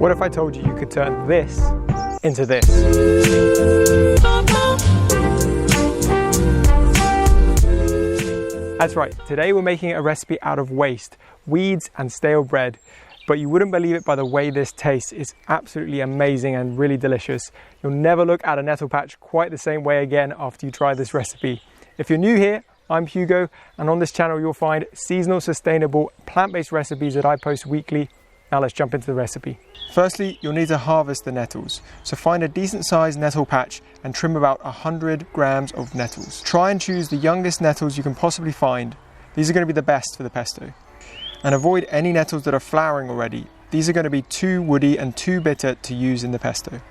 What if I told you you could turn this into this? That's right, today we're making a recipe out of waste, weeds and stale bread. But you wouldn't believe it by the way this tastes. It's absolutely amazing and really delicious. You'll never look at a nettle patch quite the same way again after you try this recipe. If you're new here, I'm Hugo, and on this channel you'll find seasonal, sustainable, plant-based recipes that I post weekly. Now let's jump into the recipe. Firstly, you'll need to harvest the nettles. So find a decent sized nettle patch and trim about 100 grams of nettles. Try and choose the youngest nettles you can possibly find. These are going to be the best for the pesto. And avoid any nettles that are flowering already. These are going to be too woody and too bitter to use in the pesto.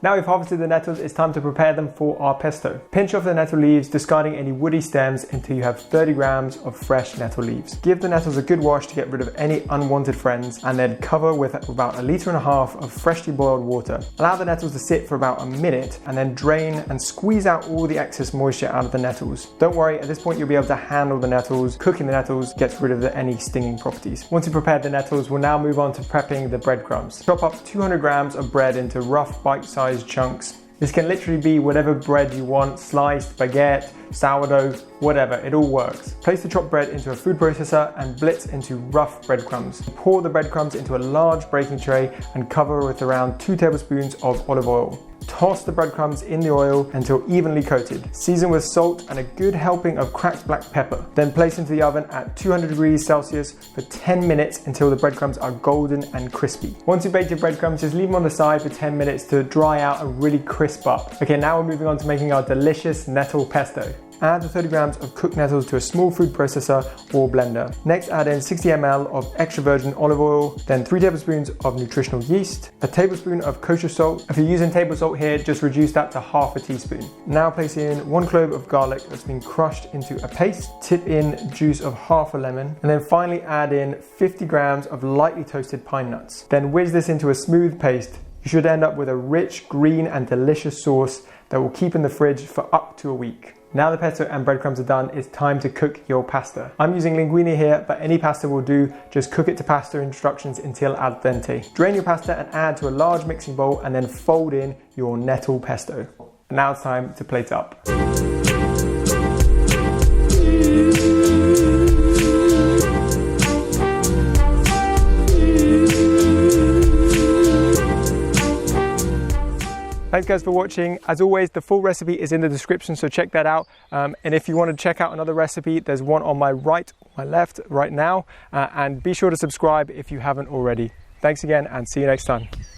Now we've harvested the nettles, it's time to prepare them for our pesto. Pinch off the nettle leaves, discarding any woody stems until you have 30 grams of fresh nettle leaves. Give the nettles a good wash to get rid of any unwanted friends, and then cover with about 1.5 liters of freshly boiled water. Allow the nettles to sit for about a minute, and then drain and squeeze out all the excess moisture out of the nettles. Don't worry, at this point you'll be able to handle the nettles. Cooking the nettles gets rid of any stinging properties. Once you've prepared the nettles, we'll now move on to prepping the breadcrumbs. Chop up 200 grams of bread into rough bite-sized chunks. This can literally be whatever bread you want, sliced, baguette, sourdough, whatever, it all works. Place the chopped bread into a food processor and blitz into rough breadcrumbs. Pour the breadcrumbs into a large baking tray and cover with around 2 tablespoons of olive oil. Toss the breadcrumbs in the oil until evenly coated. Season with salt and a good helping of cracked black pepper. Then place into the oven at 200 degrees Celsius for 10 minutes until the breadcrumbs are golden and crispy. Once you've baked your breadcrumbs, just leave them on the side for 10 minutes to dry out and really crisp up. Okay, now we're moving on to making our delicious nettle pesto. Add the 30 grams of cooked nettles to a small food processor or blender. Next, add in 60 ml of extra virgin olive oil, then 3 tablespoons of nutritional yeast, a tablespoon of kosher salt. If you're using table salt here, just reduce that to half a teaspoon. Now place in 1 clove of garlic that's been crushed into a paste. Tip in juice of half a lemon, and then finally add in 50 grams of lightly toasted pine nuts. Then whiz this into a smooth paste. You should end up with a rich, green and delicious sauce that will keep in the fridge for up to a week. Now the pesto and breadcrumbs are done, it's time to cook your pasta. I'm using linguine here, but any pasta will do. Just cook it to pasta instructions until al dente. Drain your pasta and add to a large mixing bowl and then fold in your nettle pesto. Now it's time to plate up. Thanks guys for watching. As always, the full recipe is in the description, so check that out. And if you want to check out another recipe, there's one on my left right now. And be sure to subscribe if you haven't already. Thanks again and see you next time.